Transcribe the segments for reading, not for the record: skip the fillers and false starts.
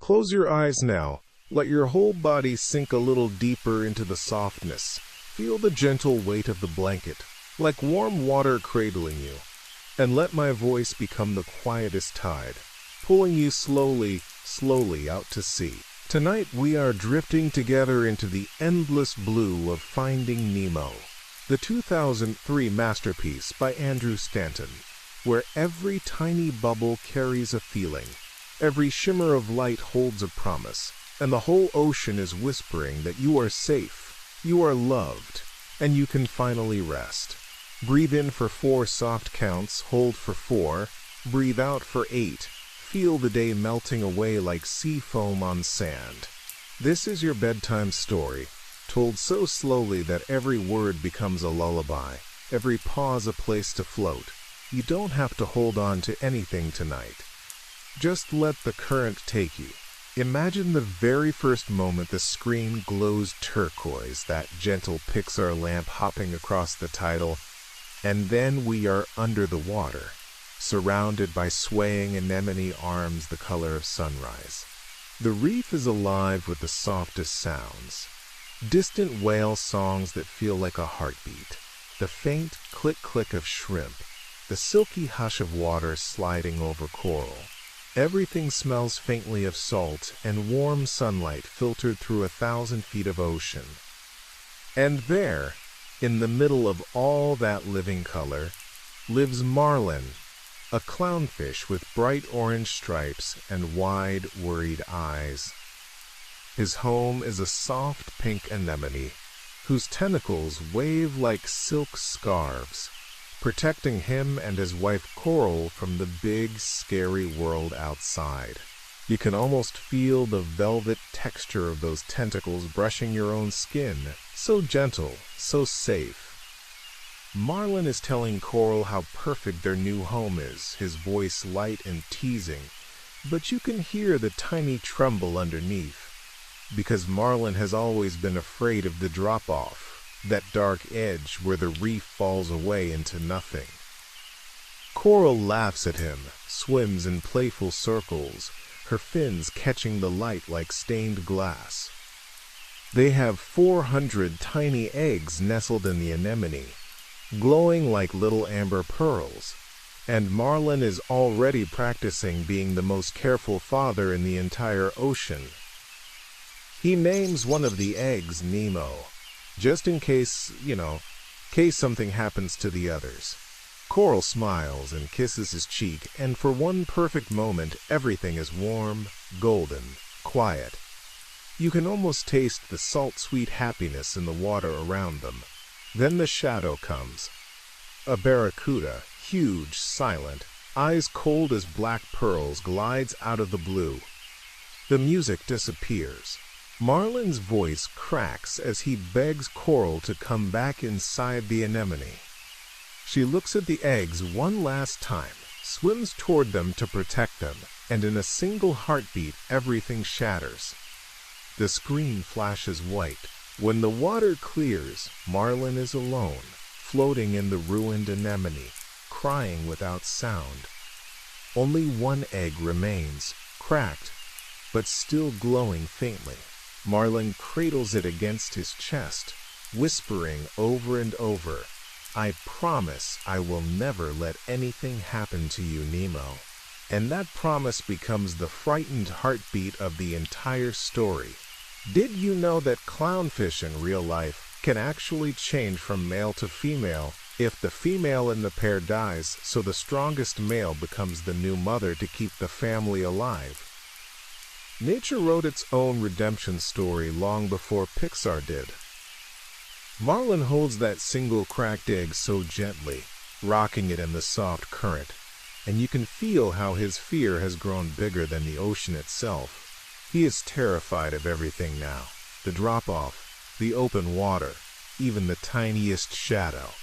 Close your eyes now. Let your whole body sink a little deeper into the softness. Feel the gentle weight of the blanket, like warm water cradling you. And let my voice become the quietest tide, pulling you slowly, slowly out to sea. Tonight we are drifting together into the endless blue of Finding Nemo, the 2003 masterpiece by Andrew Stanton, where every tiny bubble carries a feeling, every shimmer of light holds a promise, and the whole ocean is whispering that you are safe, you are loved, and you can finally rest. Breathe in for 4 soft counts, hold for 4, breathe out for 8. Feel the day melting away like sea foam on sand. This is your bedtime story, told so slowly that every word becomes a lullaby, every pause a place to float. You don't have to hold on to anything tonight. Just let the current take you. Imagine the very first moment the screen glows turquoise, that gentle Pixar lamp hopping across the title, and then we are under the water, surrounded by swaying anemone arms the color of sunrise. The reef is alive with the softest sounds, distant whale songs that feel like a heartbeat, the faint click-click of shrimp, the silky hush of water sliding over coral. Everything smells faintly of salt and warm sunlight filtered through 1,000 feet of ocean. And there, in the middle of all that living color, lives Marlin, a clownfish with bright orange stripes and wide, worried eyes. His home is a soft pink anemone, whose tentacles wave like silk scarves, protecting him and his wife Coral from the big, scary world outside. You can almost feel the velvet texture of those tentacles brushing your own skin, so gentle, so safe. Marlin is telling Coral how perfect their new home is, his voice light and teasing, but you can hear the tiny tremble underneath, because Marlin has always been afraid of the drop-off, that dark edge where the reef falls away into nothing. Coral laughs at him, swims in playful circles, her fins catching the light like stained glass. They have 400 tiny eggs nestled in the anemone, glowing like little amber pearls, and Marlin is already practicing being the most careful father in the entire ocean. He names one of the eggs Nemo, just in case, case something happens to the others. Coral smiles and kisses his cheek, and for one perfect moment everything is warm, golden, quiet. You can almost taste the salt-sweet happiness in the water around them. Then the shadow comes. A barracuda, huge, silent, eyes cold as black pearls, glides out of the blue. The music disappears. Marlin's voice cracks as he begs Coral to come back inside the anemone. She looks at the eggs one last time, swims toward them to protect them, and in a single heartbeat everything shatters. The screen flashes white. When the water clears, Marlin is alone, floating in the ruined anemone, crying without sound. Only one egg remains, cracked, but still glowing faintly. Marlin cradles it against his chest, whispering over and over, "I promise I will never let anything happen to you, Nemo." And that promise becomes the frightened heartbeat of the entire story. Did you know that clownfish in real life can actually change from male to female if the female in the pair dies, so the strongest male becomes the new mother to keep the family alive? Nature wrote its own redemption story long before Pixar did. Marlin holds that single cracked egg so gently, rocking it in the soft current, and you can feel how his fear has grown bigger than the ocean itself. He is terrified of everything now, the drop-off, the open water, even the tiniest shadow.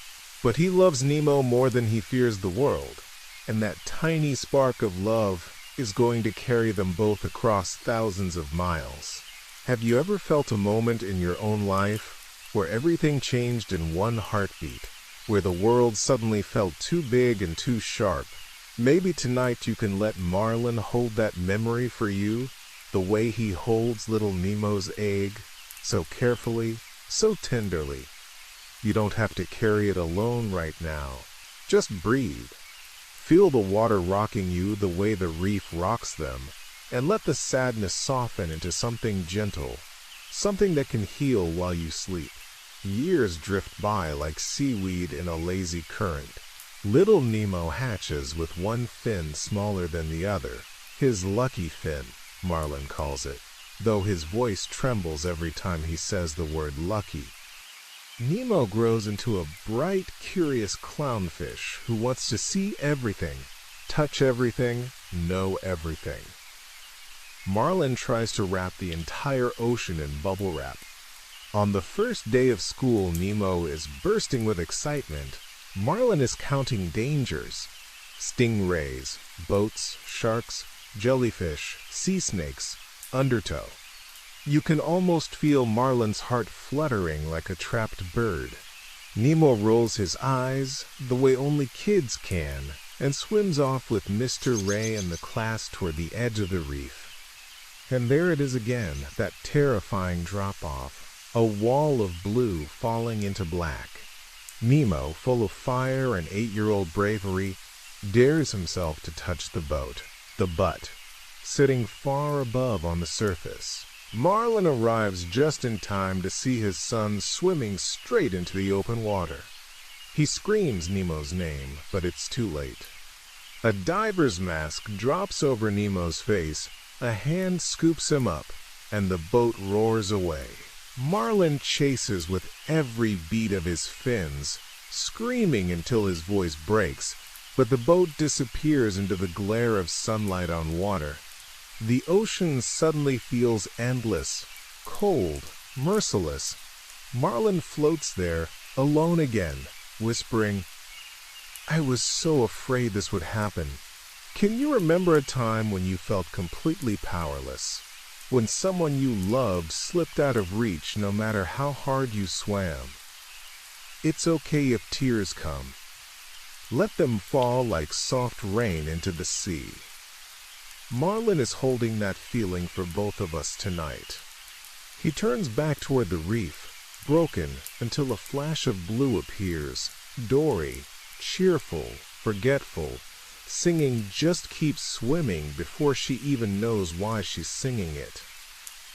But he loves Nemo more than he fears the world, and that tiny spark of love is going to carry them both across thousands of miles. Have you ever felt a moment in your own life where everything changed in one heartbeat, where the world suddenly felt too big and too sharp? Maybe tonight you can let Marlin hold that memory for you, The way he holds little Nemo's egg, so carefully, so tenderly. You don't have to carry it alone right now. Just breathe. Feel the water rocking you the way the reef rocks them, and let the sadness soften into something gentle, something that can heal while you sleep. Years drift by like seaweed in a lazy current. Little Nemo hatches with one fin smaller than the other, his lucky fin, Marlin calls it, though his voice trembles every time he says the word lucky. Nemo grows into a bright, curious clownfish who wants to see everything, touch everything, know everything. Marlin tries to wrap the entire ocean in bubble wrap. On the first day of school, Nemo is bursting with excitement. Marlin is counting dangers. Stingrays, boats, sharks, jellyfish, sea snakes, undertow. You can almost feel Marlin's heart fluttering like a trapped bird. Nemo rolls his eyes the way only kids can and swims off with Mr. Ray and the class toward the edge of the reef. And there it is again, that terrifying drop-off, a wall of blue falling into black. Nemo, full of fire and 8-year-old bravery, dares himself to touch the boat, the butt, sitting far above on the surface. Marlin arrives just in time to see his son swimming straight into the open water. He screams Nemo's name, but it's too late. A diver's mask drops over Nemo's face, a hand scoops him up, and the boat roars away. Marlin chases with every beat of his fins, screaming until his voice breaks, but the boat disappears into the glare of sunlight on water. The ocean suddenly feels endless, cold, merciless. Marlin floats there, alone again, whispering, "I was so afraid this would happen." Can you remember a time when you felt completely powerless? When someone you loved slipped out of reach no matter how hard you swam? It's okay if tears come. Let them fall like soft rain into the sea. Marlin is holding that feeling for both of us tonight. He turns back toward the reef, broken until a flash of blue appears. Dory, cheerful, forgetful, singing "Just Keep Swimming" before she even knows why she's singing it.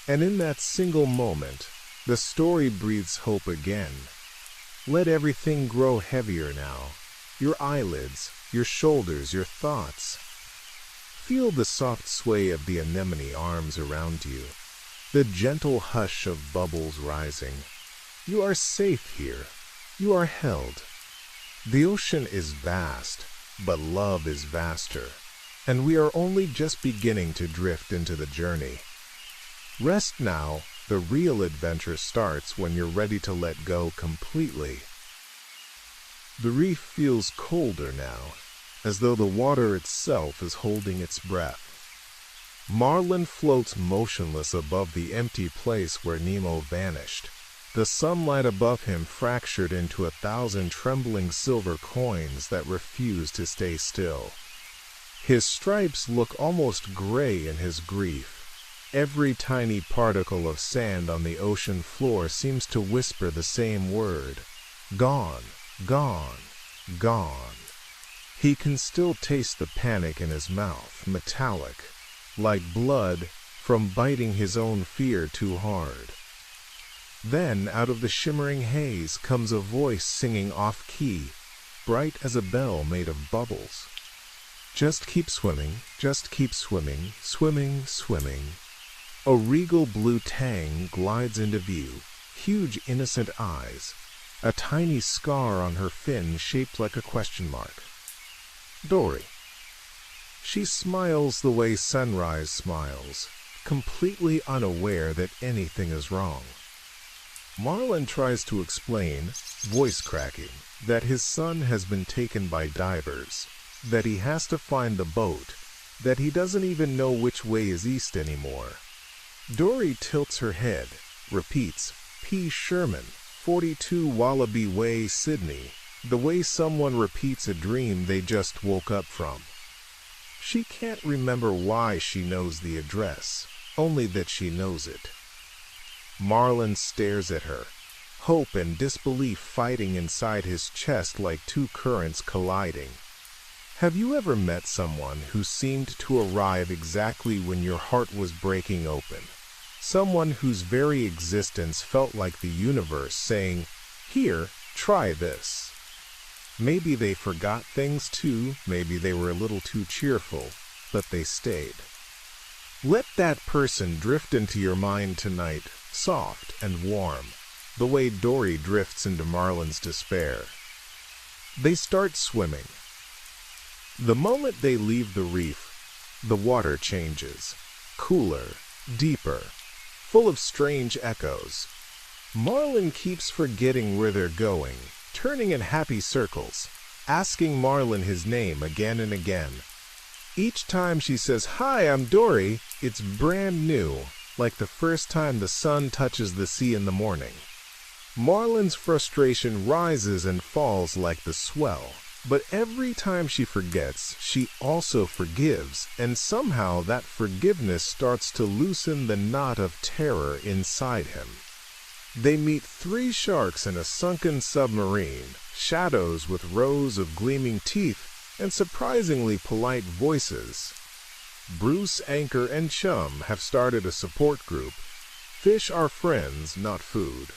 And in that single moment, the story breathes hope again. Let everything grow heavier now. Your eyelids, your shoulders, your thoughts. Feel the soft sway of the anemone arms around you, the gentle hush of bubbles rising. You are safe here. You are held. The ocean is vast, but love is vaster, and we are only just beginning to drift into the journey. Rest now. The real adventure starts when you're ready to let go completely. The reef feels colder now, as though the water itself is holding its breath. Marlin floats motionless above the empty place where Nemo vanished, the sunlight above him fractured into 1,000 trembling silver coins that refuse to stay still. His stripes look almost gray in his grief. Every tiny particle of sand on the ocean floor seems to whisper the same word: gone, gone, gone. He can still taste the panic in his mouth, metallic, like blood from biting his own fear too hard. Then, out of the shimmering haze, comes a voice singing off-key, bright as a bell made of bubbles. Just keep swimming, just keep swimming, swimming, swimming. A regal blue tang glides into view, huge innocent eyes, a tiny scar on her fin shaped like a question mark. Dory. She smiles the way sunrise smiles, completely unaware that anything is wrong. Marlin tries to explain, voice cracking, that his son has been taken by divers, that he has to find the boat, that he doesn't even know which way is east anymore. Dory tilts her head, repeats, P. Sherman, 42 Wallaby Way, Sydney, the way someone repeats a dream they just woke up from. She can't remember why she knows the address. only that she knows it. Marlin stares at her, hope and disbelief fighting inside his chest like two currents colliding. Have you ever met someone who seemed to arrive exactly when your heart was breaking open? Someone whose very existence felt like the universe saying, "Here, try this." Maybe they forgot things too, maybe they were a little too cheerful, but they stayed. Let that person drift into your mind tonight, soft and warm, the way Dory drifts into Marlin's despair. They start swimming. The moment they leave the reef, the water changes, cooler, deeper, full of strange echoes. Marlin keeps forgetting where they're going, turning in happy circles, asking Marlin his name again and again. Each time she says, "Hi, I'm Dory," it's brand new, like the first time the sun touches the sea in the morning. Marlin's frustration rises and falls like the swell, but every time she forgets, she also forgives, and somehow that forgiveness starts to loosen the knot of terror inside him. They meet 3 sharks in a sunken submarine, shadows with rows of gleaming teeth, and surprisingly polite voices. Bruce, Anchor, and Chum have started a support group. Fish are friends, not food.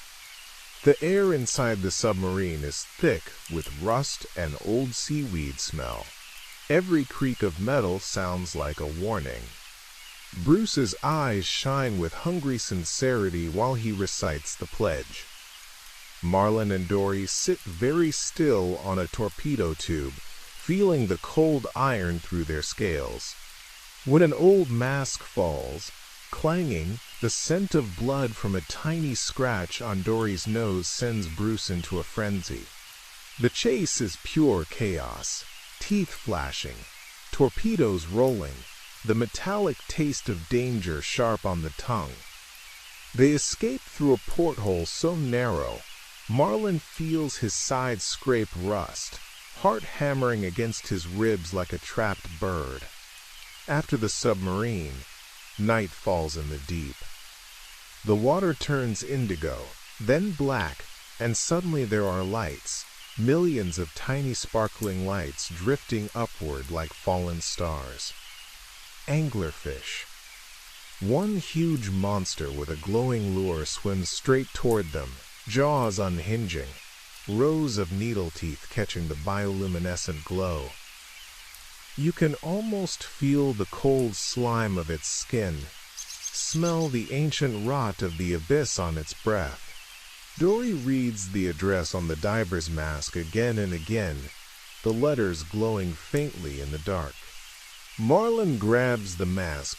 The air inside the submarine is thick with rust and old seaweed smell. Every creak of metal sounds like a warning. Bruce's eyes shine with hungry sincerity while he recites the pledge. Marlin and Dory sit very still on a torpedo tube, feeling the cold iron through their scales. When an old mask falls, clanging, the scent of blood from a tiny scratch on Dory's nose sends Bruce into a frenzy. The chase is pure chaos, teeth flashing, torpedoes rolling, the metallic taste of danger sharp on the tongue. They escape through a porthole so narrow, Marlin feels his sides scrape rust, heart hammering against his ribs like a trapped bird. After the submarine, night falls in the deep. The water turns indigo, then black, and suddenly there are lights, millions of tiny sparkling lights drifting upward like fallen stars. Anglerfish. One huge monster with a glowing lure swims straight toward them, jaws unhinging, rows of needle teeth catching the bioluminescent glow. You can almost feel the cold slime of its skin, smell the ancient rot of the abyss on its breath. Dory reads the address on the diver's mask again and again, the letters glowing faintly in the dark. Marlin grabs the mask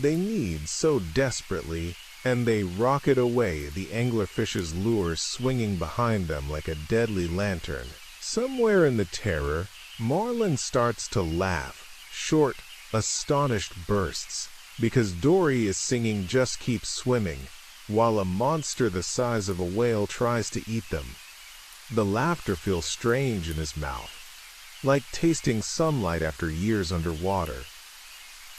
they need so desperately, and they rocket away, the anglerfish's lure swinging behind them like a deadly lantern. Somewhere in the terror, Marlin starts to laugh, short, astonished bursts, because Dory is singing "Just Keep Swimming," while a monster the size of a whale tries to eat them. The laughter feels strange in his mouth, like tasting sunlight after years underwater.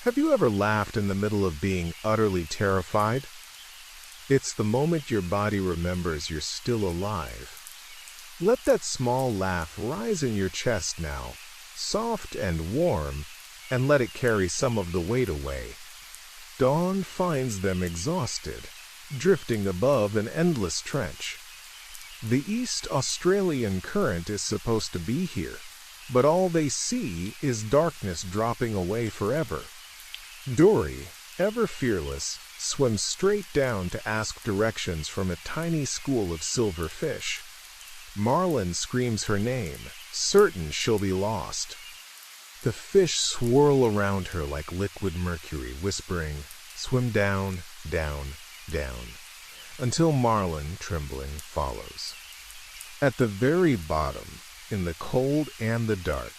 Have you ever laughed in the middle of being utterly terrified? It's the moment your body remembers you're still alive. Let that small laugh rise in your chest now, soft and warm, and let it carry some of the weight away. Dawn finds them exhausted, drifting above an endless trench. The East Australian current is supposed to be here, but all they see is darkness dropping away forever. Dory, ever fearless, swims straight down to ask directions from a tiny school of silver fish. Marlin screams her name, certain she'll be lost. The fish swirl around her like liquid mercury, whispering, "Swim down, down, down," until Marlin, trembling, follows. At the very bottom, in the cold and the dark,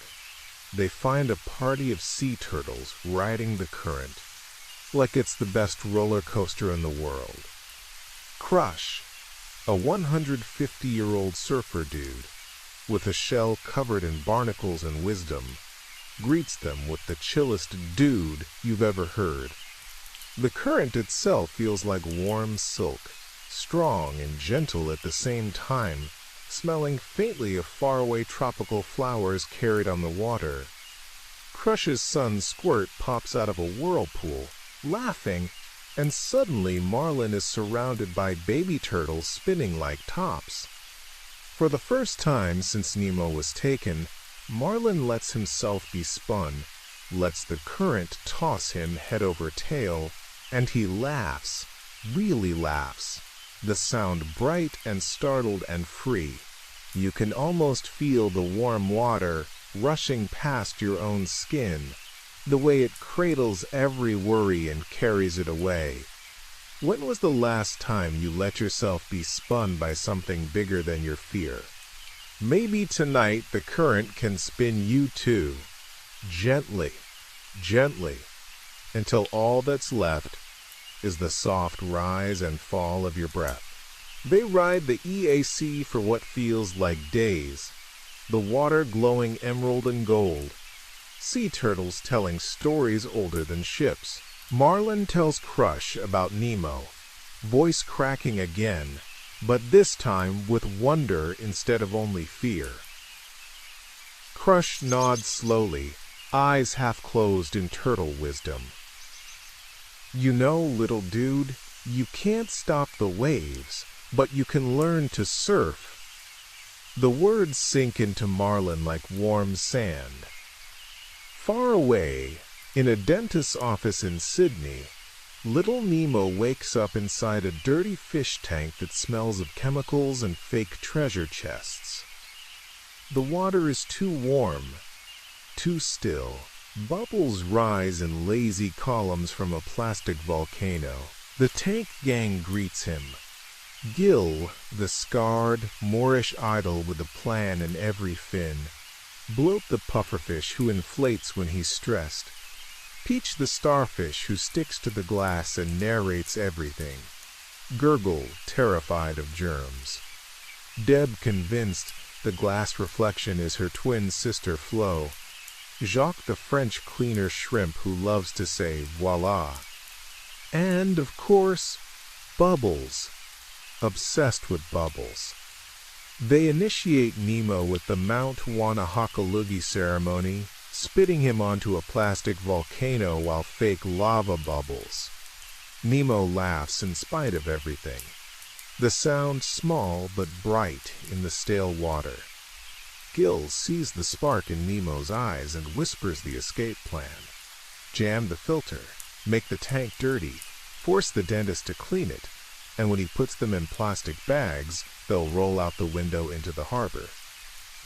they find a party of sea turtles riding the current, like it's the best roller coaster in the world. Crush, a 150-year-old surfer dude, with a shell covered in barnacles and wisdom, greets them with the chillest "dude" you've ever heard. The current itself feels like warm silk, strong and gentle at the same time, smelling faintly of faraway tropical flowers carried on the water. Crush's son's squirt pops out of a whirlpool, laughing, and suddenly Marlin is surrounded by baby turtles spinning like tops. For the first time since Nemo was taken, Marlin lets himself be spun, lets the current toss him head over tail, and he laughs, really laughs, the sound bright and startled and free. You can almost feel the warm water rushing past your own skin, the way it cradles every worry and carries it away. When was the last time you let yourself be spun by something bigger than your fear? Maybe tonight the current can spin you too, gently, gently, until all that's left is the soft rise and fall of your breath. They ride the EAC for what feels like days, the water glowing emerald and gold, sea turtles telling stories older than ships. Marlin tells Crush about Nemo, voice cracking again, but this time with wonder instead of only fear. Crush nods slowly, eyes half closed in turtle wisdom. You know, little dude, you can't stop the waves, but you can learn to surf. The words sink into Marlin like warm sand. Far away, in a dentist's office in Sydney, little Nemo wakes up inside a dirty fish tank that smells of chemicals and fake treasure chests. The water is too warm, too still. Bubbles rise in lazy columns from a plastic volcano. The tank gang greets him. Gil, the scarred, Moorish idol with a plan in every fin. Bloat the pufferfish who inflates when he's stressed. Peach the starfish who sticks to the glass and narrates everything. Gurgle, terrified of germs. Deb convinced the glass reflection is her twin sister Flo. Jacques the French cleaner shrimp who loves to say voila. And, of course, Bubbles. Obsessed with Bubbles. They initiate Nemo with the Mount Wanahakalugi ceremony, spitting him onto a plastic volcano while fake lava bubbles. Nemo laughs in spite of everything. The sound small but bright in the stale water. Gil sees the spark in Nemo's eyes and whispers the escape plan. Jam the filter, make the tank dirty, force the dentist to clean it, and when he puts them in plastic bags, they'll roll out the window into the harbor.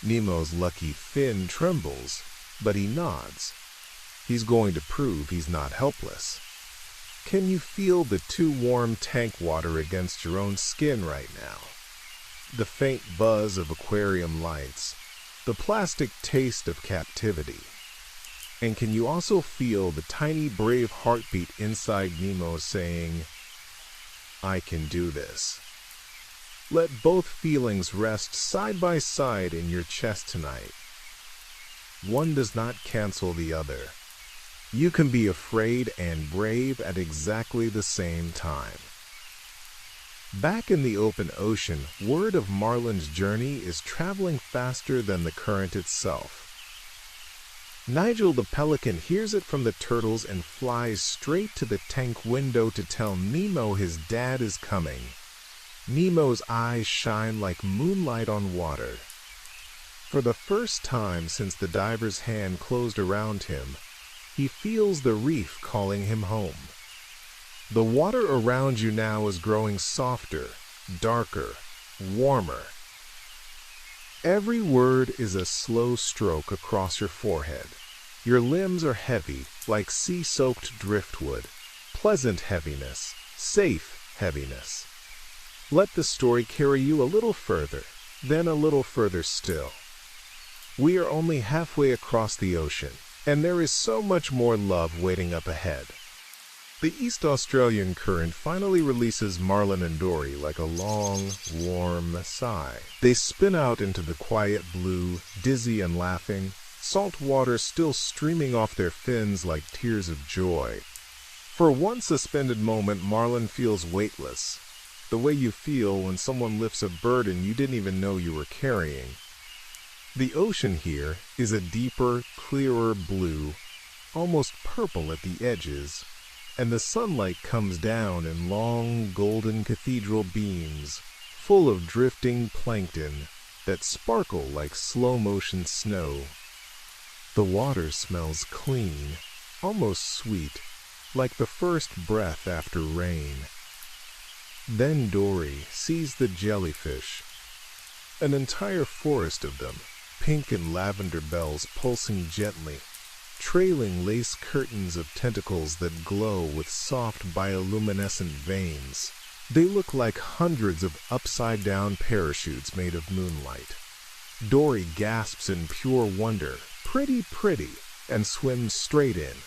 Nemo's lucky fin trembles, but he nods. He's going to prove he's not helpless. Can you feel the too warm tank water against your own skin right now? The faint buzz of aquarium lights, the plastic taste of captivity. And can you also feel the tiny brave heartbeat inside Nemo saying, I can do this. Let both feelings rest side by side in your chest tonight. One does not cancel the other. You can be afraid and brave at exactly the same time. Back in the open ocean, word of Marlin's journey is traveling faster than the current itself. Nigel the pelican hears it from the turtles and flies straight to the tank window to tell Nemo his dad is coming. Nemo's eyes shine like moonlight on water. For the first time since the diver's hand closed around him, he feels the reef calling him home. The water around you now is growing softer, darker, warmer. Every word is a slow stroke across your forehead. Your limbs are heavy, like sea-soaked driftwood. Pleasant heaviness, safe heaviness. Let the story carry you a little further, then a little further still. We are only halfway across the ocean, and there is so much more love waiting up ahead. The East Australian current finally releases Marlin and Dory like a long, warm sigh. They spin out into the quiet blue, dizzy and laughing, salt water still streaming off their fins like tears of joy. For one suspended moment, Marlin feels weightless, the way you feel when someone lifts a burden you didn't even know you were carrying. The ocean here is a deeper, clearer blue, almost purple at the edges, and the sunlight comes down in long, golden cathedral beams, full of drifting plankton that sparkle like slow-motion snow. The water smells clean, almost sweet, like the first breath after rain. Then Dory sees the jellyfish, an entire forest of them, pink and lavender bells pulsing gently, trailing lace curtains of tentacles that glow with soft bioluminescent veins. They look like hundreds of upside-down parachutes made of moonlight. Dory gasps in pure wonder, "Pretty, pretty," and swims straight in.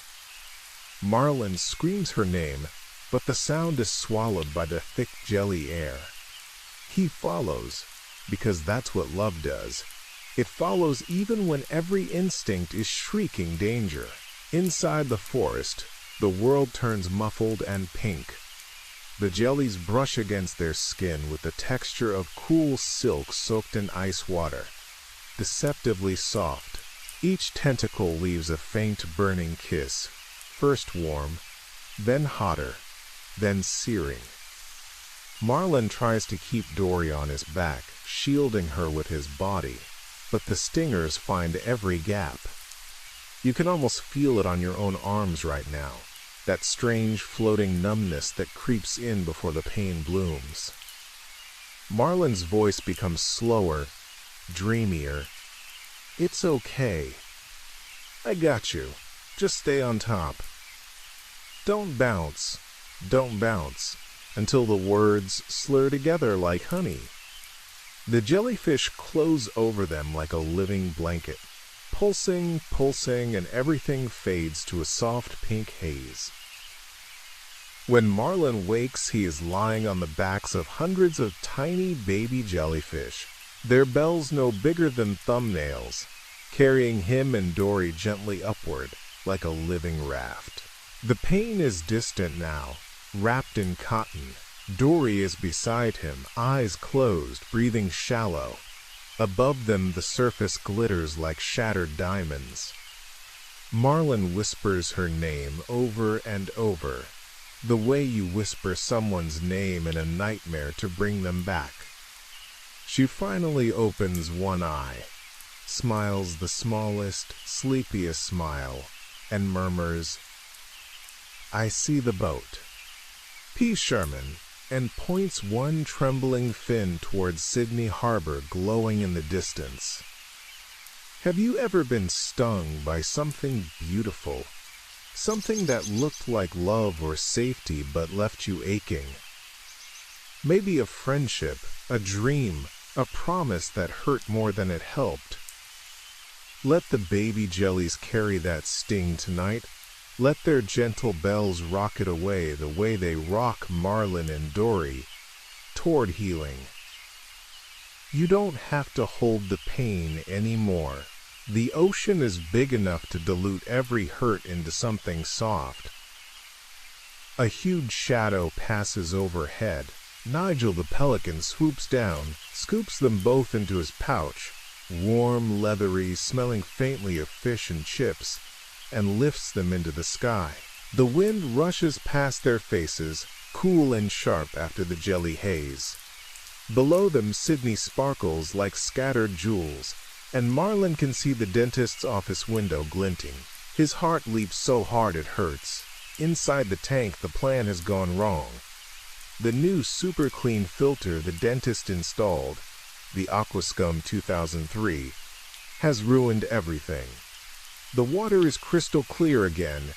Marlin screams her name, but the sound is swallowed by the thick jelly air. He follows, because that's what love does. It follows even when every instinct is shrieking danger. Inside the forest, the world turns muffled and pink. The jellies brush against their skin with the texture of cool silk soaked in ice water, deceptively soft. Each tentacle leaves a faint burning kiss, first warm, then hotter, then searing. Marlin tries to keep Dory on his back, shielding her with his body, but the stingers find every gap. You can almost feel it on your own arms right now, that strange floating numbness that creeps in before the pain blooms. Marlin's voice becomes slower, dreamier. "It's okay. I got you. Just stay on top. Don't bounce, until the words slur together like honey." The jellyfish close over them like a living blanket, pulsing, and everything fades to a soft pink haze. When Marlin wakes, he is lying on the backs of hundreds of tiny baby jellyfish, their bells no bigger than thumbnails, carrying him and Dory gently upward like a living raft. The pain is distant now, wrapped in cotton. Dory is beside him, eyes closed, breathing shallow. Above them the surface glitters like shattered diamonds. Marlin whispers her name over and over, the way you whisper someone's name in a nightmare to bring them back. She finally opens one eye, smiles the smallest, sleepiest smile, and murmurs, "I see the boat. P. Sherman," and points one trembling fin towards Sydney Harbor glowing in the distance. Have you ever been stung by something beautiful? Something that looked like love or safety but left you aching? Maybe a friendship, a dream, a promise that hurt more than it helped. Let the baby jellies carry that sting tonight. Let their gentle bells rocket away the way they rock Marlin and Dory toward healing. You don't have to hold the pain anymore. The ocean is big enough to dilute every hurt into something soft. A huge shadow passes overhead. Nigel the pelican swoops down, scoops them both into his pouch, warm, leathery, smelling faintly of fish and chips, and lifts them into the sky. The wind rushes past their faces, cool and sharp after the jelly haze. Below them Sydney sparkles like scattered jewels, and Marlin can see the dentist's office window glinting. His heart leaps so hard it hurts. Inside the tank the plan has gone wrong. The new super clean filter the dentist installed, the Aquascum 2003, has ruined everything. The water is crystal clear again,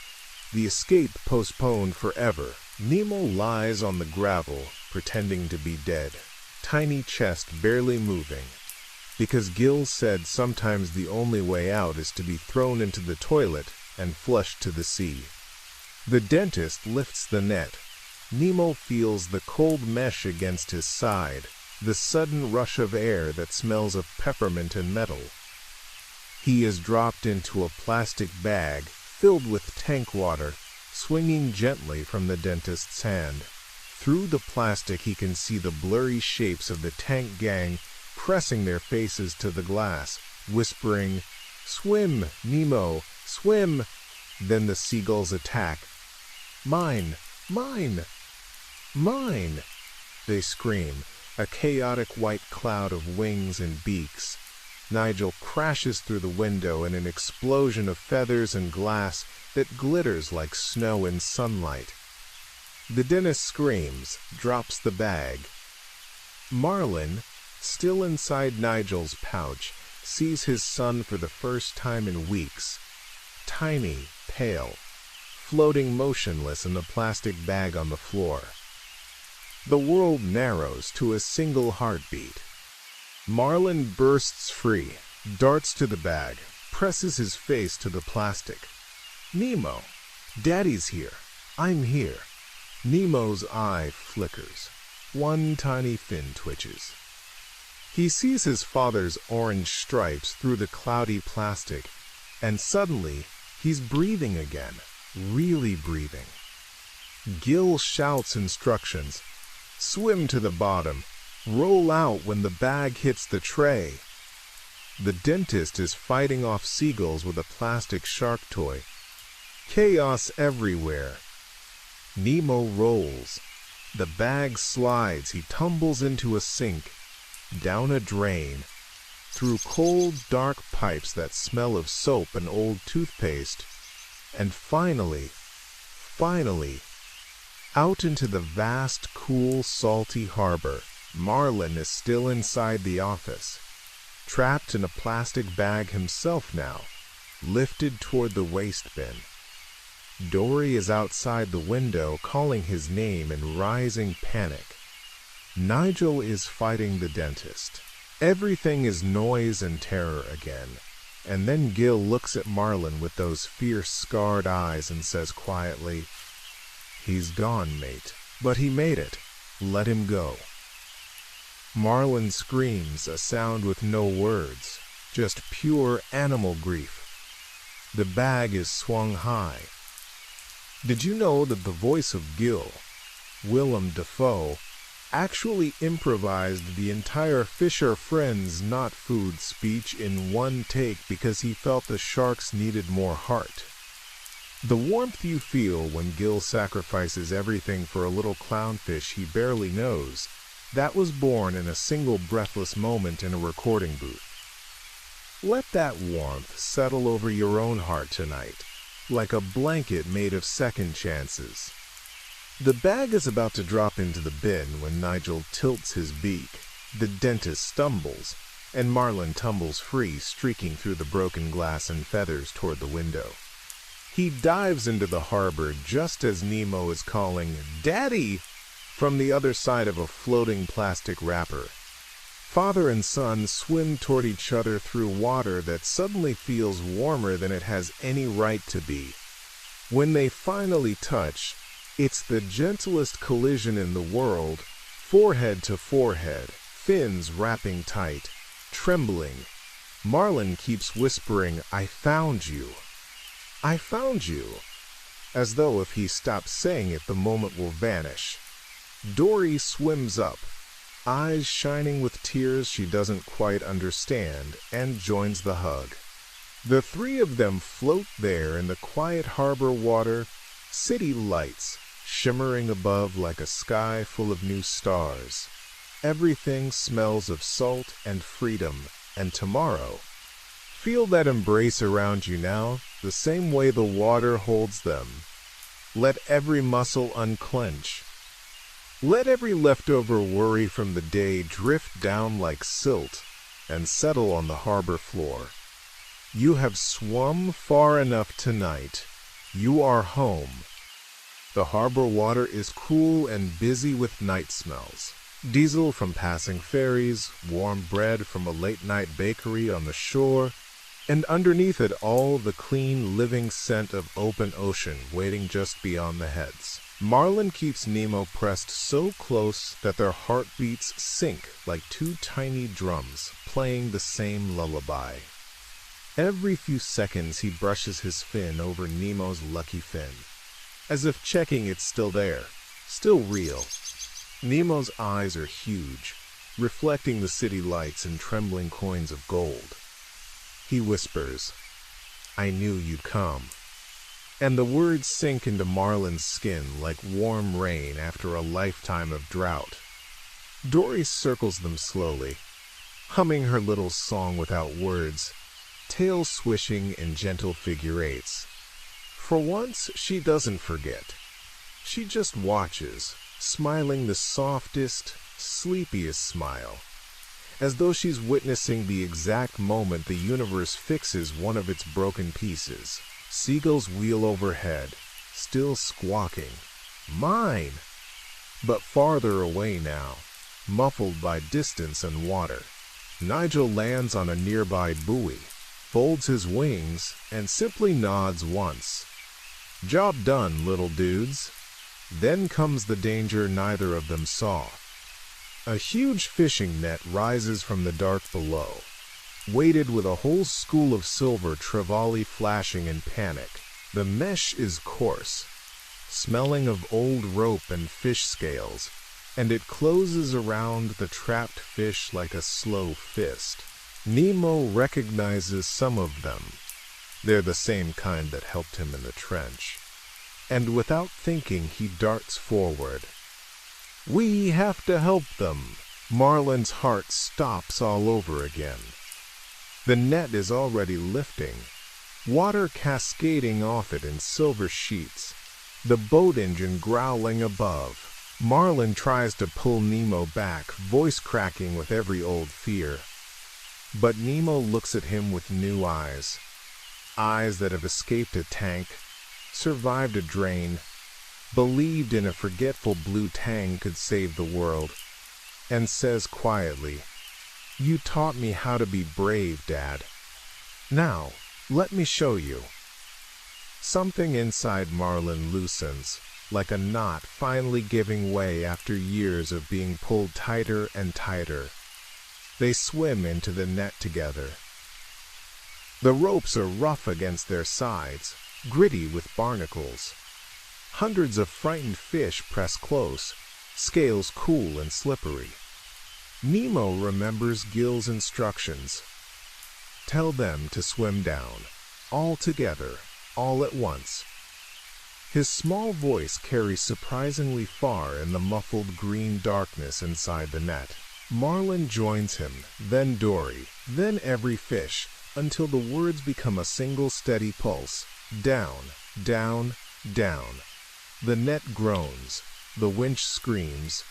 the escape postponed forever. Nemo lies on the gravel, pretending to be dead, tiny chest barely moving, because Gill said sometimes the only way out is to be thrown into the toilet and flushed to the sea. The dentist lifts the net. Nemo feels the cold mesh against his side, the sudden rush of air that smells of peppermint and metal. He is dropped into a plastic bag filled with tank water, swinging gently from the dentist's hand. Through the plastic he can see the blurry shapes of the tank gang pressing their faces to the glass, whispering, "Swim, Nemo, swim!" Then the seagulls attack. "Mine, mine, mine!" they scream, a chaotic white cloud of wings and beaks. Nigel crashes through the window in an explosion of feathers and glass that glitters like snow in sunlight. The dentist screams, drops the bag. Marlin, still inside Nigel's pouch, sees his son for the first time in weeks. Tiny, pale, floating motionless in the plastic bag on the floor. The world narrows to a single heartbeat. Marlin bursts free, darts to the bag, presses his face to the plastic. "Nemo, Daddy's here. I'm here." Nemo's eye flickers. One tiny fin twitches. He sees his father's orange stripes through the cloudy plastic, and suddenly he's breathing again, really breathing. Gil shouts instructions. Swim to the bottom. Roll out when the bag hits the tray. The dentist is fighting off seagulls with a plastic shark toy. Chaos everywhere. Nemo rolls. The bag slides. He tumbles into a sink, down a drain, through cold, dark pipes that smell of soap and old toothpaste, and finally, out into the vast, cool, salty harbor. Marlin is still inside the office, trapped in a plastic bag himself now, lifted toward the waste bin. Dory is outside the window calling his name in rising panic. Nigel is fighting the dentist. Everything is noise and terror again. And then Gil looks at Marlin with those fierce, scarred eyes and says quietly, "He's gone, mate. But he made it. Let him go." Marlin screams, a sound with no words, just pure animal grief. The bag is swung high. Did you know that the voice of Gil, Willem Dafoe, actually improvised the entire Fisher Friends Not Food speech in one take because he felt the sharks needed more heart? The warmth you feel when Gil sacrifices everything for a little clownfish he barely knows, that was born in a single breathless moment in a recording booth. Let that warmth settle over your own heart tonight, like a blanket made of second chances. The bag is about to drop into the bin when Nigel tilts his beak. The dentist stumbles, and Marlin tumbles free, streaking through the broken glass and feathers toward the window. He dives into the harbor just as Nemo is calling, "Daddy!" from the other side of a floating plastic wrapper. Father and son swim toward each other through water that suddenly feels warmer than it has any right to be. When they finally touch, it's the gentlest collision in the world, forehead to forehead, fins wrapping tight, trembling. Marlin keeps whispering, "I found you. I found you," as though if he stops saying it, the moment will vanish. Dory swims up, eyes shining with tears she doesn't quite understand, and joins the hug. The three of them float there in the quiet harbor water, city lights shimmering above like a sky full of new stars. Everything smells of salt and freedom and tomorrow. Feel that embrace around you now, the same way the water holds them. Let every muscle unclench. Let every leftover worry from the day drift down like silt and settle on the harbor floor. You have swum far enough tonight. You are home. The harbor water is cool and busy with night smells. Diesel from passing ferries, warm bread from a late-night bakery on the shore, and underneath it all the clean, living scent of open ocean waiting just beyond the heads. Marlin keeps Nemo pressed so close that their heartbeats sync like two tiny drums playing the same lullaby. Every few seconds he brushes his fin over Nemo's lucky fin. as if checking it's still there, still real. Nemo's eyes are huge, reflecting the city lights and trembling coins of gold. He whispers, "I knew you'd come." And the words sink into Marlin's skin like warm rain after a lifetime of drought. Dory circles them slowly, humming her little song without words, tail swishing in gentle figure eights. For once, she doesn't forget. She just watches, smiling the softest, sleepiest smile, as though she's witnessing the exact moment the universe fixes one of its broken pieces. Seagulls wheel overhead, still squawking, "Mine!" But farther away now, muffled by distance and water. Nigel lands on a nearby buoy, folds his wings, and simply nods once. "Job done, little dudes." Then comes the danger neither of them saw. A huge fishing net rises from the dark below, weighted with a whole school of silver trevally flashing in panic. The mesh is coarse, smelling of old rope and fish scales, and it closes around the trapped fish like a slow fist. Nemo recognizes some of them. They're the same kind that helped him in the trench. And without thinking, he darts forward. "We have to help them." Marlin's heart stops all over again. The net is already lifting, water cascading off it in silver sheets, the boat engine growling above. Marlin tries to pull Nemo back, voice cracking with every old fear. But Nemo looks at him with new eyes, eyes that have escaped a tank, survived a drain, believed in a forgetful blue tang could save the world, and says quietly, "You taught me how to be brave, Dad. Now, let me show you." Something inside Marlin loosens, like a knot finally giving way after years of being pulled tighter and tighter. They swim into the net together. The ropes are rough against their sides, gritty with barnacles. Hundreds of frightened fish press close, scales cool and slippery. Nemo remembers Gill's instructions. Tell them to swim down, all together, all at once. His small voice carries surprisingly far in the muffled green darkness inside the net. Marlin joins him, then Dory, then every fish, until the words become a single steady pulse. Down, down, down. The net groans, the winch screams.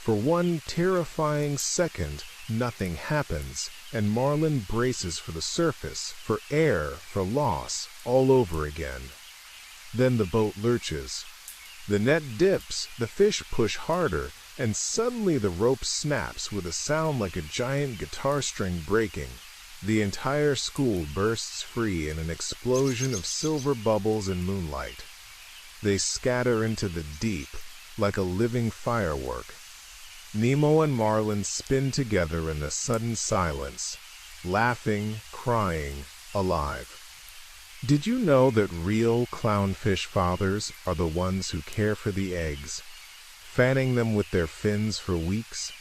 For one terrifying second, nothing happens, and Marlin braces for the surface, for air, for loss, all over again. Then the boat lurches. The net dips, the fish push harder, and suddenly the rope snaps with a sound like a giant guitar string breaking. The entire school bursts free in an explosion of silver bubbles and moonlight. They scatter into the deep, like a living firework. Nemo and Marlin spin together in the sudden silence, laughing, crying, alive. Did you know that real clownfish fathers are the ones who care for the eggs, fanning them with their fins for weeks,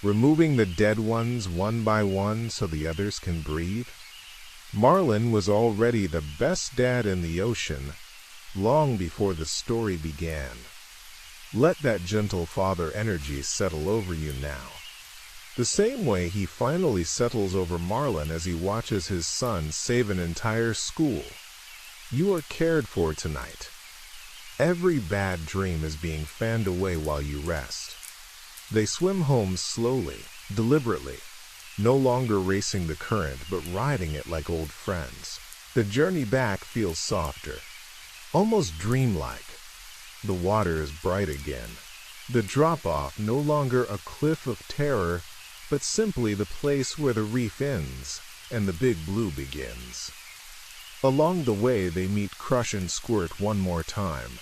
removing the dead ones one by one so the others can breathe? Marlin was already the best dad in the ocean long before the story began. Let that gentle father energy settle over you now, the same way he finally settles over Marlin as he watches his son save an entire school. You are cared for tonight. Every bad dream is being fanned away while you rest. They swim home slowly, deliberately, no longer racing the current but riding it like old friends. The journey back feels softer, almost dreamlike. The water is bright again. The drop-off no longer a cliff of terror, but simply the place where the reef ends and the big blue begins. Along the way they meet Crush and Squirt one more time.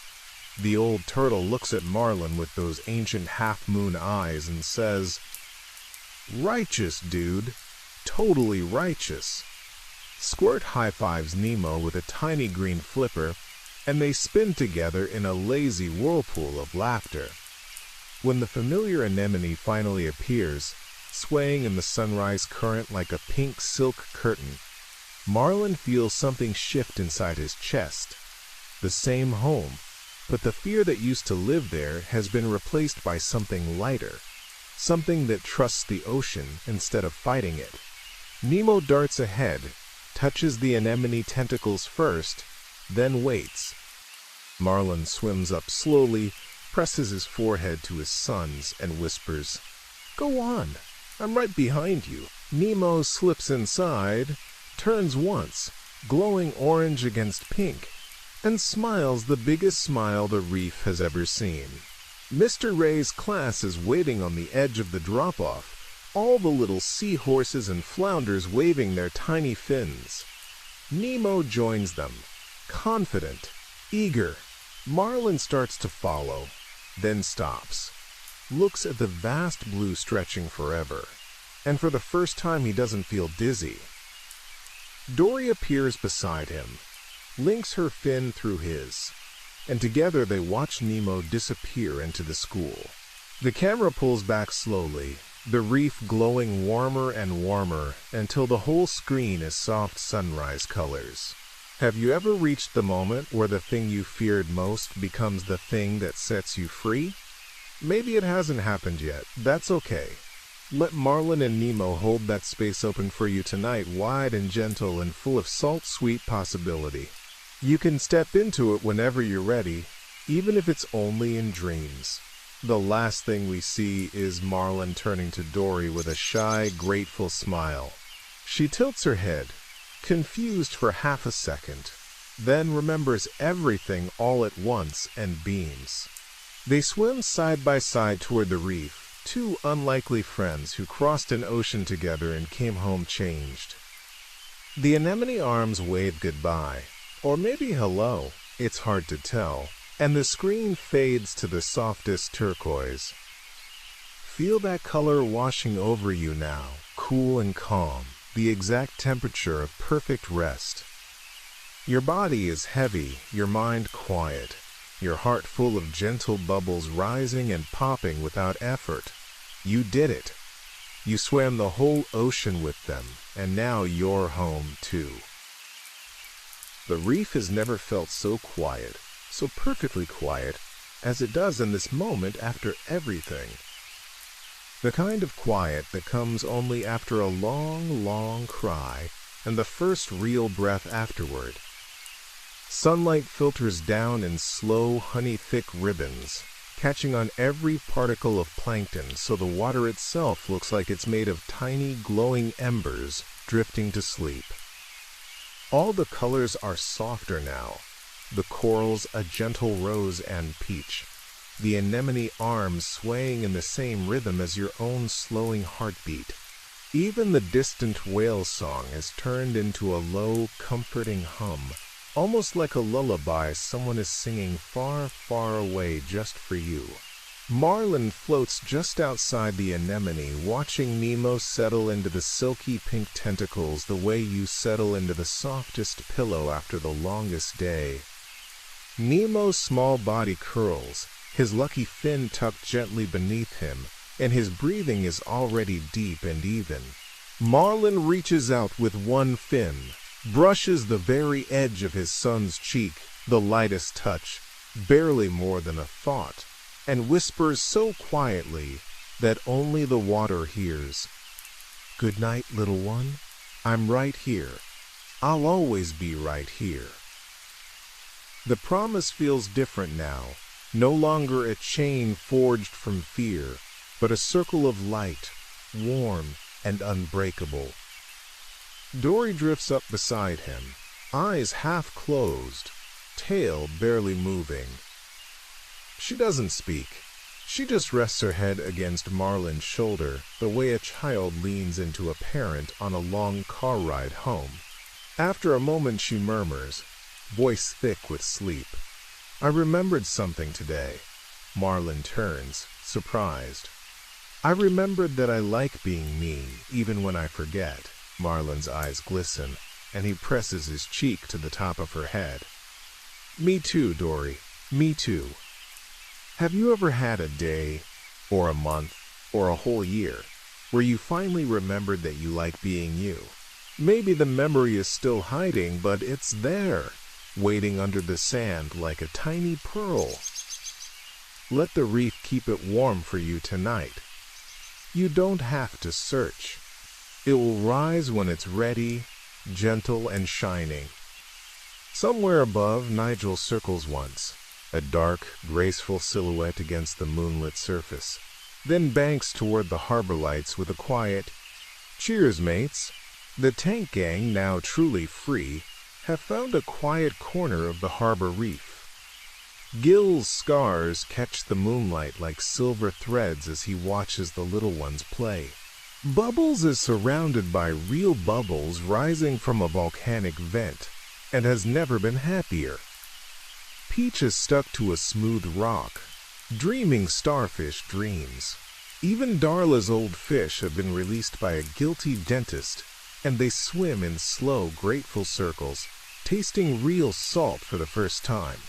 The old turtle looks at Marlin with those ancient half-moon eyes and says, "Righteous, dude. Totally righteous." Squirt high-fives Nemo with a tiny green flipper, and they spin together in a lazy whirlpool of laughter. When the familiar anemone finally appears, swaying in the sunrise current like a pink silk curtain, Marlin feels something shift inside his chest. The same home, but the fear that used to live there has been replaced by something lighter, something that trusts the ocean instead of fighting it. Nemo darts ahead, touches the anemone tentacles first, then waits. Marlin swims up slowly, presses his forehead to his son's, and whispers, "Go on, I'm right behind you." Nemo slips inside, turns once, glowing orange against pink, and smiles the biggest smile the reef has ever seen. Mr. Ray's class is waiting on the edge of the drop-off, all the little seahorses and flounders waving their tiny fins. Nemo joins them, confident, eager. Marlin starts to follow, then stops, looks at the vast blue stretching forever, and for the first time he doesn't feel dizzy. Dory appears beside him, links her fin through his, and together they watch Nemo disappear into the school. The camera pulls back slowly, the reef glowing warmer and warmer until the whole screen is soft sunrise colors. Have you ever reached the moment where the thing you feared most becomes the thing that sets you free? Maybe it hasn't happened yet. That's okay. Let Marlin and Nemo hold that space open for you tonight, wide and gentle and full of salt-sweet possibility. You can step into it whenever you're ready, even if it's only in dreams. The last thing we see is Marlin turning to Dory with a shy, grateful smile. She tilts her head, confused for half a second, then remembers everything all at once and beams. They swim side by side toward the reef, two unlikely friends who crossed an ocean together and came home changed. The anemone arms wave goodbye, or maybe hello, it's hard to tell, and the screen fades to the softest turquoise. Feel that color washing over you now, cool and calm, the exact temperature of perfect rest. Your body is heavy, your mind quiet, your heart full of gentle bubbles rising and popping without effort. You did it. You swam the whole ocean with them, and now you're home too. The reef has never felt so quiet, so perfectly quiet, as it does in this moment after everything. The kind of quiet that comes only after a long, long cry and the first real breath afterward. Sunlight filters down in slow, honey-thick ribbons, catching on every particle of plankton so the water itself looks like it's made of tiny, glowing embers drifting to sleep. All the colors are softer now, the corals a gentle rose and peach, the anemone arms swaying in the same rhythm as your own slowing heartbeat. Even the distant whale song has turned into a low, comforting hum, almost like a lullaby someone is singing far, far away just for you. Marlin floats just outside the anemone, watching Nemo settle into the silky pink tentacles the way you settle into the softest pillow after the longest day. Nemo's small body curls, his lucky fin tucked gently beneath him, and his breathing is already deep and even. Marlin reaches out with one fin, brushes the very edge of his son's cheek, the lightest touch, barely more than a thought, and whispers so quietly that only the water hears. "Good night, little one. I'm right here. I'll always be right here." The promise feels different now, no longer a chain forged from fear, but a circle of light, warm and unbreakable. Dory drifts up beside him, eyes half closed, tail barely moving. She doesn't speak. She just rests her head against Marlin's shoulder the way a child leans into a parent on a long car ride home. After a moment she murmurs, voice thick with sleep, "I remembered something today." Marlin turns, surprised. "I remembered that I like being me, even when I forget." Marlin's eyes glisten, and he presses his cheek to the top of her head. Me too, Dory. Me too. Have you ever had a day, or a month, or a whole year, where you finally remembered that you like being you? Maybe the memory is still hiding, but it's there, waiting under the sand like a tiny pearl. Let the reef keep it warm for you tonight. You don't have to search. It will rise when it's ready, gentle and shining. Somewhere above, Nigel circles once, a dark, graceful silhouette against the moonlit surface, then banks toward the harbor lights with a quiet, "Cheers, mates." The tank gang, now truly free, have found a quiet corner of the harbor reef. Gil's scars catch the moonlight like silver threads as he watches the little ones play. Bubbles is surrounded by real bubbles rising from a volcanic vent, and has never been happier. Peach is stuck to a smooth rock, dreaming starfish dreams. Even Darla's old fish have been released by a guilty dentist, and they swim in slow, grateful circles, tasting real salt for the first time.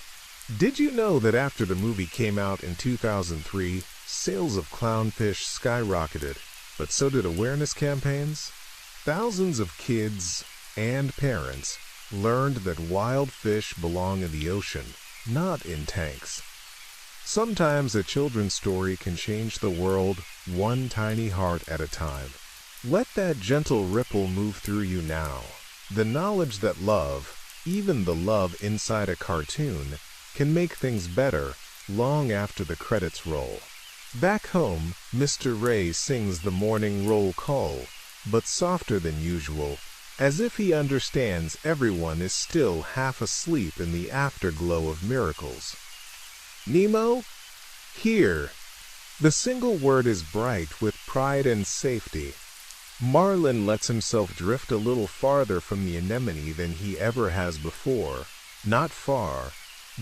Did you know that after the movie came out in 2003, sales of clownfish skyrocketed, but so did awareness campaigns? Thousands of kids and parents learned that wild fish belong in the ocean, not in tanks. Sometimes a children's story can change the world one tiny heart at a time. Let that gentle ripple move through you now. The knowledge that love, even the love inside a cartoon, can make things better long after the credits roll. Back home, Mr. Ray sings the morning roll call, but softer than usual, as if he understands everyone is still half asleep in the afterglow of miracles. Nemo, here. The single word is bright with pride and safety. Marlin lets himself drift a little farther from the anemone than he ever has before. Not far,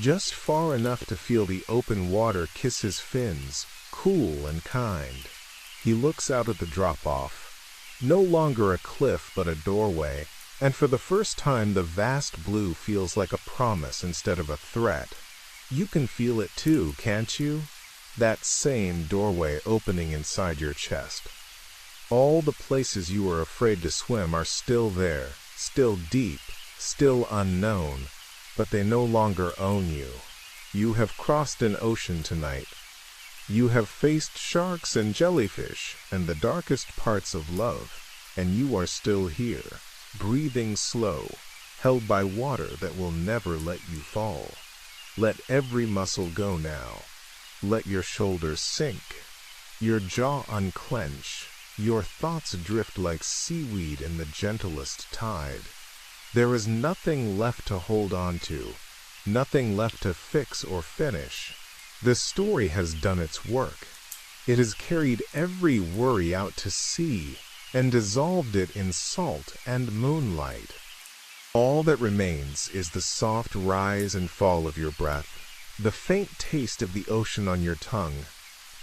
just far enough to feel the open water kiss his fins, cool and kind. He looks out at the drop-off. No longer a cliff but a doorway, and for the first time the vast blue feels like a promise instead of a threat. You can feel it too, can't you? That same doorway opening inside your chest. All the places you were afraid to swim are still there, still deep, still unknown, but they no longer own you. You have crossed an ocean tonight. You have faced sharks and jellyfish and the darkest parts of love, and you are still here, breathing slow, held by water that will never let you fall. Let every muscle go now. Let your shoulders sink, your jaw unclench, your thoughts drift like seaweed in the gentlest tide. There is nothing left to hold on to, nothing left to fix or finish. The story has done its work. It has carried every worry out to sea and dissolved it in salt and moonlight. All that remains is the soft rise and fall of your breath, the faint taste of the ocean on your tongue,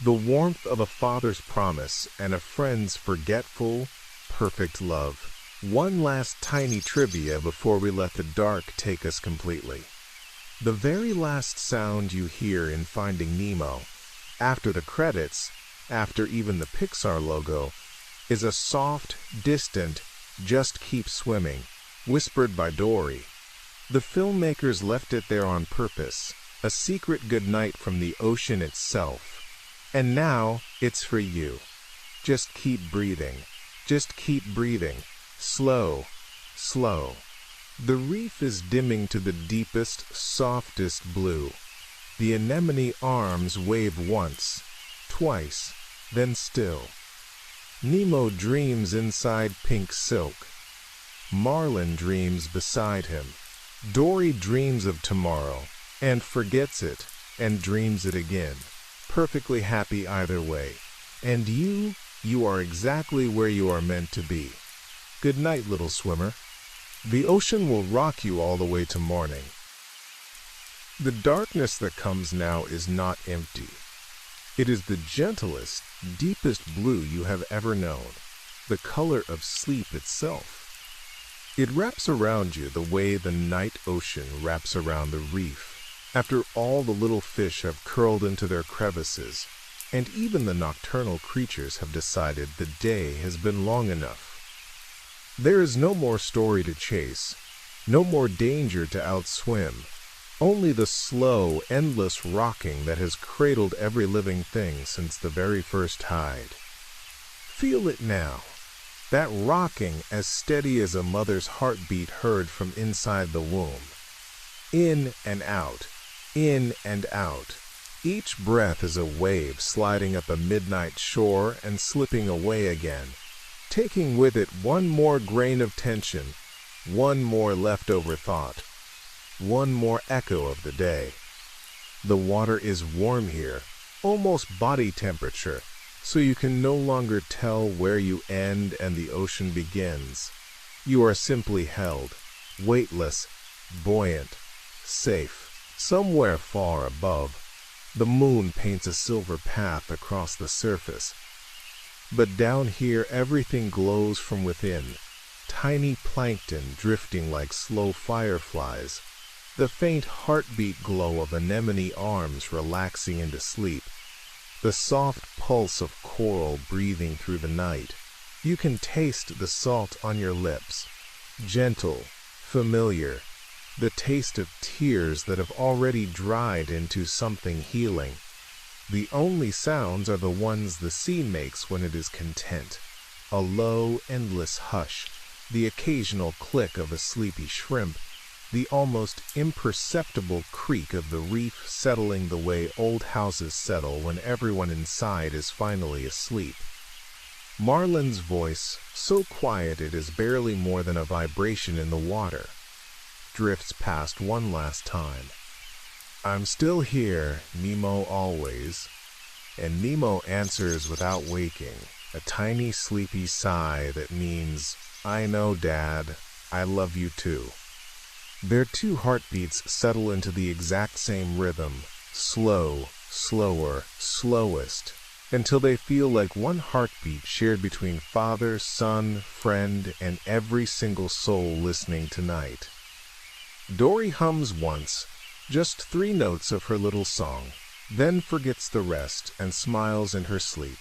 the warmth of a father's promise and a friend's forgetful, perfect love. One last tiny trivia before we let the dark take us completely. The very last sound you hear in Finding Nemo, after the credits, after even the Pixar logo, is a soft, distant, "Just keep swimming," whispered by Dory. The filmmakers left it there on purpose, a secret goodnight from the ocean itself. And now, it's for you. Just keep breathing. Just keep breathing. Slow, slow. The reef is dimming to the deepest, softest blue. The anemone arms wave once, twice, then still. Nemo dreams inside pink silk. Marlin dreams beside him. Dory dreams of tomorrow, and forgets it, and dreams it again, perfectly happy either way. And you are exactly where you are meant to be. Good night, little swimmer. The ocean will rock you all the way to morning. The darkness that comes now is not empty. It is the gentlest, deepest blue you have ever known, the color of sleep itself. It wraps around you the way the night ocean wraps around the reef. After all the little fish have curled into their crevices, and even the nocturnal creatures have decided the day has been long enough. There is no more story to chase, no more danger to outswim, only the slow, endless rocking that has cradled every living thing since the very first tide. Feel it now, that rocking as steady as a mother's heartbeat heard from inside the womb. In and out, in and out. Each breath is a wave sliding up a midnight shore and slipping away again, taking with it one more grain of tension, one more leftover thought, one more echo of the day. The water is warm here, almost body temperature, so you can no longer tell where you end and the ocean begins. You are simply held, weightless, buoyant, safe, somewhere far above. The moon paints a silver path across the surface. But down here everything glows from within, tiny plankton drifting like slow fireflies, the faint heartbeat glow of anemone arms relaxing into sleep, the soft pulse of coral breathing through the night. You can taste the salt on your lips, gentle, familiar, the taste of tears that have already dried into something healing. The only sounds are the ones the sea makes when it is content, a low, endless hush, the occasional click of a sleepy shrimp, the almost imperceptible creak of the reef settling the way old houses settle when everyone inside is finally asleep. Marlin's voice, so quiet it is barely more than a vibration in the water, drifts past one last time. I'm still here, Nemo always. And Nemo answers without waking, a tiny sleepy sigh that means, I know, Dad, I love you too. Their two heartbeats settle into the exact same rhythm, slow, slower, slowest, until they feel like one heartbeat shared between father, son, friend, and every single soul listening tonight. Dory hums once, just 3 notes of her little song, then forgets the rest and smiles in her sleep.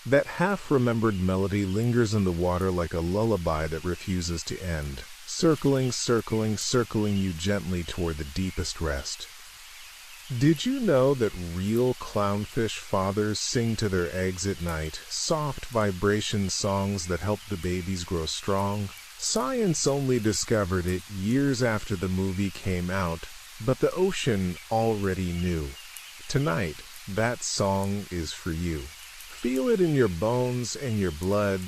That half-remembered melody lingers in the water like a lullaby that refuses to end, circling, circling, circling you gently toward the deepest rest. Did you know that real clownfish fathers sing to their eggs at night, soft vibration songs that help the babies grow strong? Science only discovered it years after the movie came out, but the ocean already knew. Tonight, that song is for you. Feel it in your bones and your blood,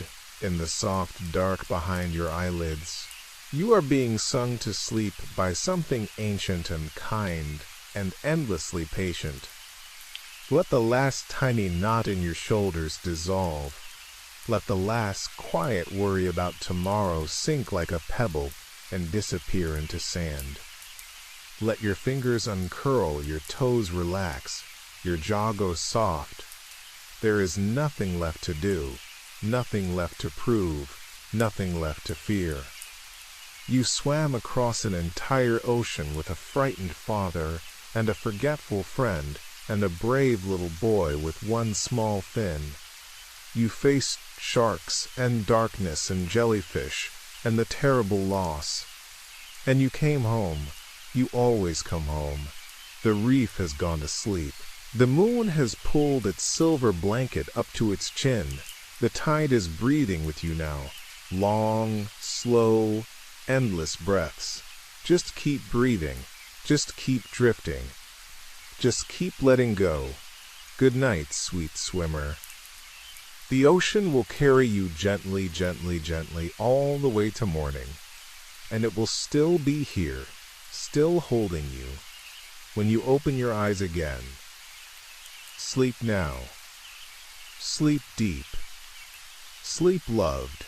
in the soft dark behind your eyelids. You are being sung to sleep by something ancient and kind and endlessly patient. Let the last tiny knot in your shoulders dissolve. Let the last quiet worry about tomorrow sink like a pebble and disappear into sand. Let your fingers uncurl, your toes relax, your jaw go soft. There is nothing left to do, nothing left to prove, nothing left to fear. You swam across an entire ocean with a frightened father and a forgetful friend and a brave little boy with one small fin. You faced sharks and darkness and jellyfish and the terrible loss. And you came home. You always come home. The reef has gone to sleep. The moon has pulled its silver blanket up to its chin. The tide is breathing with you now. Long, slow, endless breaths. Just keep breathing. Just keep drifting. Just keep letting go. Good night, sweet swimmer. The ocean will carry you gently, gently, gently all the way to morning. And it will still be here, still holding you, when you open your eyes again. Sleep now. Sleep deep. Sleep loved.